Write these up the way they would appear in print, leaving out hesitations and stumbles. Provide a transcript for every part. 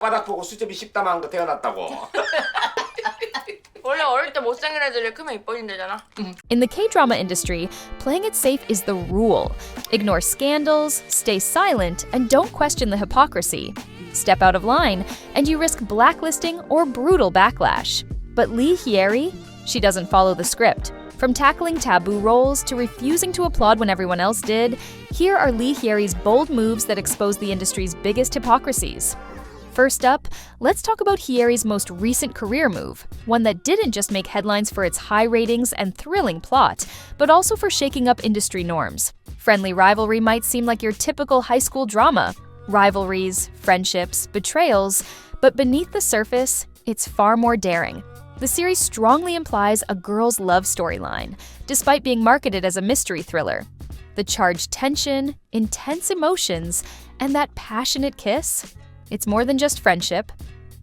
바닥 보고 수제비 식담한 거 태어났다고. 원래 어릴 때 못생긴 애들이 크면 이뻐진대잖아. In the K-drama industry, playing it safe is the rule. Ignore scandals, stay silent, and don't question the hypocrisy. Step out of line, and you risk blacklisting or brutal backlash. But Lee Hyeri, she doesn't follow the script. From tackling taboo roles to refusing to applaud when everyone else did, here are Lee Hyeri's bold moves that expose the industry's biggest hypocrisies. First up, let's talk about Hye-ri's most recent career move, one that didn't just make headlines for its high ratings and thrilling plot, but also for shaking up industry norms. Friendly Rivalry might seem like your typical high school drama. Rivalries, friendships, betrayals, but beneath the surface, it's far more daring. The series strongly implies a girl's love storyline, despite being marketed as a mystery thriller. The charged tension, intense emotions, and that passionate kiss? It's more than just friendship,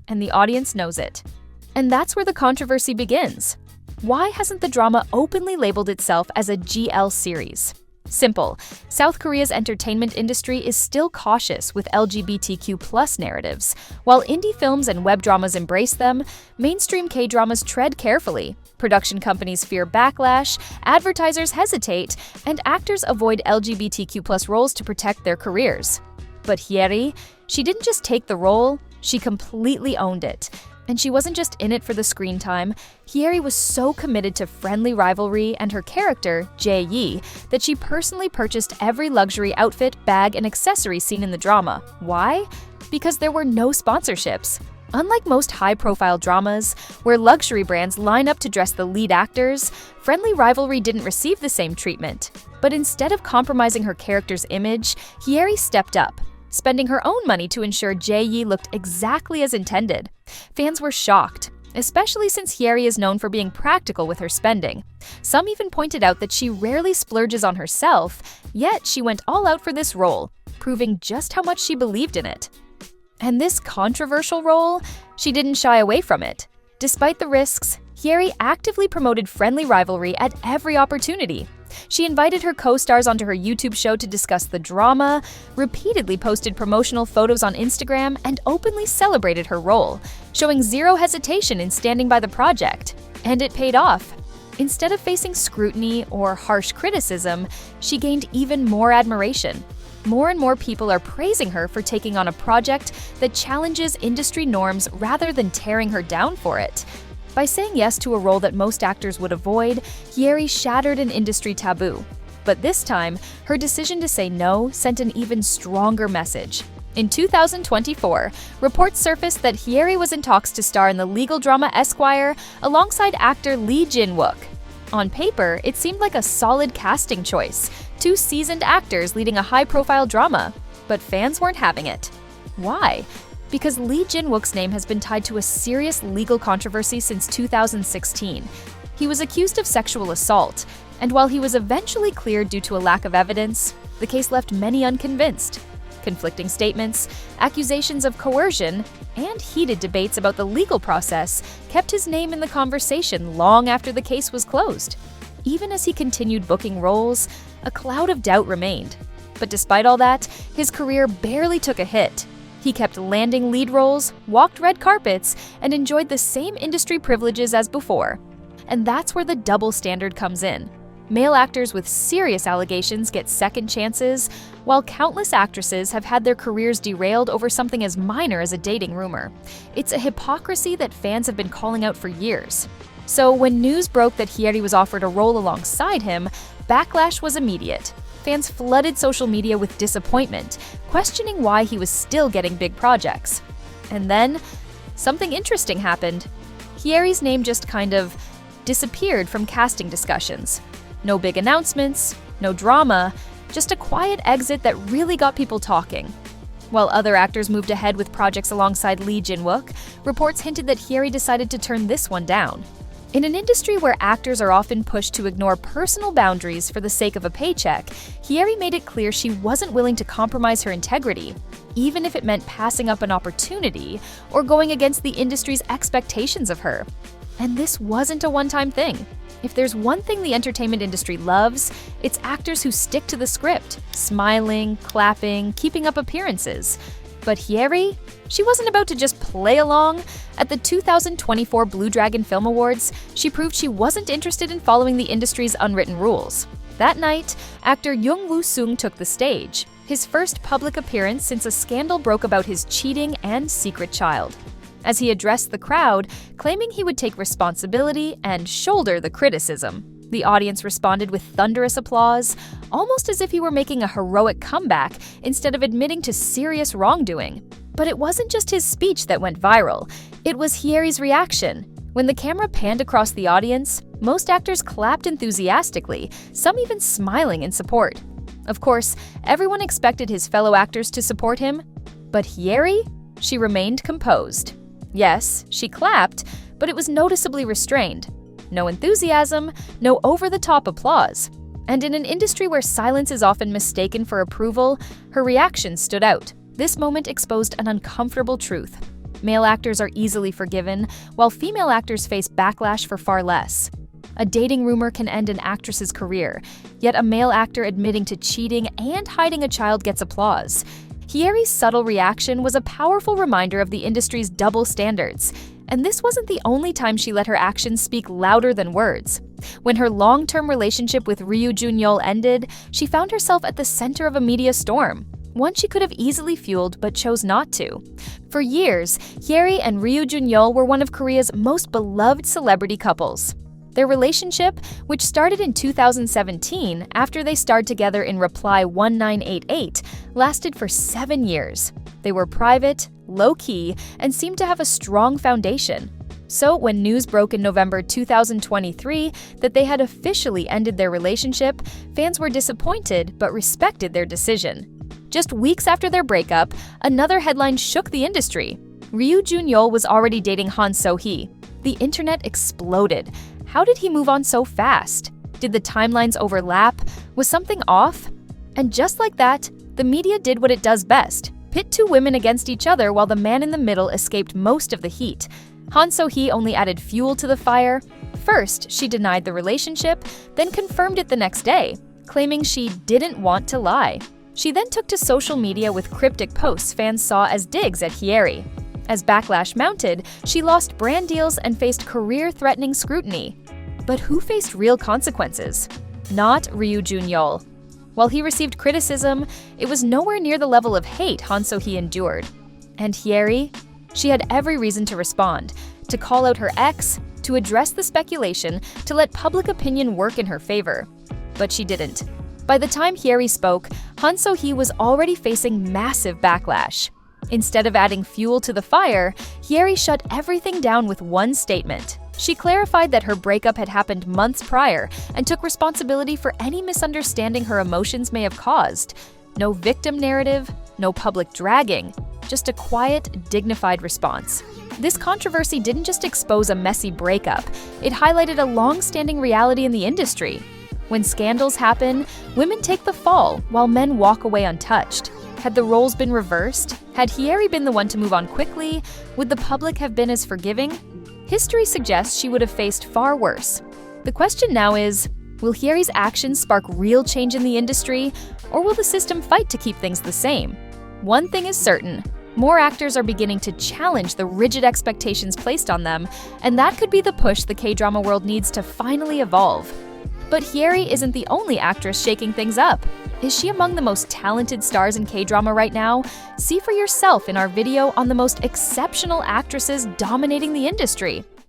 and the audience knows it. And that's where the controversy begins. Why hasn't the drama openly labeled itself as a GL series? Simple. South Korea's entertainment industry is still cautious with LGBTQ+ narratives. While indie films and web dramas embrace them, mainstream K-dramas tread carefully. Production companies fear backlash, advertisers hesitate, and actors avoid LGBTQ+ roles to protect their careers. But Hye-ri, she didn't just take the role, she completely owned it. And she wasn't just in it for the screen time. Hye-ri was so committed to Friendly Rivalry and her character, Jae-yi, that she personally purchased every luxury outfit, bag, and accessory seen in the drama. Why? Because there were no sponsorships. Unlike most high-profile dramas, where luxury brands line up to dress the lead actors, Friendly Rivalry didn't receive the same treatment. But instead of compromising her character's image, Hye-ri stepped up, spending her own money to ensure Jae-yi looked exactly as intended. Fans were shocked, especially since Hye-ri is known for being practical with her spending. Some even pointed out that she rarely splurges on herself, yet she went all out for this role, proving just how much she believed in it. And this controversial role, she didn't shy away from it. Despite the risks, Hye-ri actively promoted Friendly Rivalry at every opportunity. She invited her co-stars onto her YouTube show to discuss the drama, repeatedly posted promotional photos on Instagram, and openly celebrated her role, showing zero hesitation in standing by the project. And it paid off. Instead of facing scrutiny or harsh criticism, she gained even more admiration. More and more people are praising her for taking on a project that challenges industry norms rather than tearing her down for it. By saying yes to a role that most actors would avoid, Hye-ri shattered an industry taboo. But this time, her decision to say no sent an even stronger message. In 2024, reports surfaced that Hye-ri was in talks to star in the legal drama Esquire alongside actor Lee Jin-wook. On paper, it seemed like a solid casting choice, two seasoned actors leading a high-profile drama, but fans weren't having it. Why? Because Lee Jin-wook's name has been tied to a serious legal controversy since 2016. He was accused of sexual assault, and while he was eventually cleared due to a lack of evidence, the case left many unconvinced. Conflicting statements, accusations of coercion, and heated debates about the legal process kept his name in the conversation long after the case was closed. Even as he continued booking roles, a cloud of doubt remained. But despite all that, his career barely took a hit. He kept landing lead roles, walked red carpets, and enjoyed the same industry privileges as before. And that's where the double standard comes in. Male actors with serious allegations get second chances, while countless actresses have had their careers derailed over something as minor as a dating rumor. It's a hypocrisy that fans have been calling out for years. So when news broke that Hye-ri was offered a role alongside him, backlash was immediate. Fans flooded social media with disappointment, questioning why he was still getting big projects. And then, something interesting happened. Hye-ri's name just kind of disappeared from casting discussions. No big announcements, no drama, just a quiet exit that really got people talking. While other actors moved ahead with projects alongside Lee Jin-wook, reports hinted that Hye-ri decided to turn this one down. In an industry where actors are often pushed to ignore personal boundaries for the sake of a paycheck, Hye-ri made it clear she wasn't willing to compromise her integrity, even if it meant passing up an opportunity or going against the industry's expectations of her. And this wasn't a one-time thing. If there's one thing the entertainment industry loves, it's actors who stick to the script, smiling, clapping, keeping up appearances. But Hye-ri? She wasn't about to just play along. At the 2024 Blue Dragon Film Awards, she proved she wasn't interested in following the industry's unwritten rules. That night, actor Jung Woo-sung took the stage, his first public appearance since a scandal broke about his cheating and secret child. As he addressed the crowd, claiming he would take responsibility and shoulder the criticism, the audience responded with thunderous applause, almost as if he were making a heroic comeback instead of admitting to serious wrongdoing. But it wasn't just his speech that went viral, it was Hye-ri's reaction. When the camera panned across the audience, most actors clapped enthusiastically, some even smiling in support. Of course, everyone expected his fellow actors to support him, but Hye-ri? She remained composed. Yes, she clapped, but it was noticeably restrained. No enthusiasm, no over-the-top applause. And in an industry where silence is often mistaken for approval, her reaction stood out. This moment exposed an uncomfortable truth. Male actors are easily forgiven, while female actors face backlash for far less. A dating rumor can end an actress's career, yet a male actor admitting to cheating and hiding a child gets applause. Hye-ri's subtle reaction was a powerful reminder of the industry's double standards. And this wasn't the only time she let her actions speak louder than words. When her long-term relationship with Ryu Jun-yeol ended, she found herself at the center of a media storm, one she could have easily fueled but chose not to. For years, Hye-ri and Ryu Jun-yeol were one of Korea's most beloved celebrity couples. Their relationship, which started in 2017 after they starred together in Reply 1988, lasted for 7 years. They were private, low-key, and seemed to have a strong foundation. So when news broke in November 2023 that they had officially ended their relationship, fans were disappointed but respected their decision. Just weeks after their breakup, another headline shook the industry. Ryu Jun-yeol was already dating Han So-hee. The internet exploded. How did he move on so fast? Did the timelines overlap? Was something off? And just like that, the media did what it does best: pit two women against each other while the man in the middle escaped most of the heat. Han So-hee only added fuel to the fire. First, she denied the relationship, then confirmed it the next day, claiming she didn't want to lie. She then took to social media with cryptic posts fans saw as digs at Hye-ri. As backlash mounted, she lost brand deals and faced career-threatening scrutiny. But who faced real consequences? Not Ryu Jun-yeol. While he received criticism, it was nowhere near the level of hate Han So-hee endured. And Hye-ri? She had every reason to respond, to call out her ex, to address the speculation, to let public opinion work in her favor. But she didn't. By the time Hye-ri spoke, Han So-hee was already facing massive backlash. Instead of adding fuel to the fire, Hye-ri shut everything down with one statement. She clarified that her breakup had happened months prior and took responsibility for any misunderstanding her emotions may have caused. No victim narrative, no public dragging, just a quiet, dignified response. This controversy didn't just expose a messy breakup, it highlighted a long-standing reality in the industry. When scandals happen, women take the fall while men walk away untouched. Had the roles been reversed? Had Hye-ri been the one to move on quickly? Would the public have been as forgiving? History suggests she would have faced far worse. The question now is, will Hye-ri's actions spark real change in the industry, or will the system fight to keep things the same? One thing is certain, more actors are beginning to challenge the rigid expectations placed on them, and that could be the push the K-drama world needs to finally evolve. But Hye-ri isn't the only actress shaking things up. Is she among the most talented stars in K-drama right now? See for yourself in our video on the most exceptional actresses dominating the industry.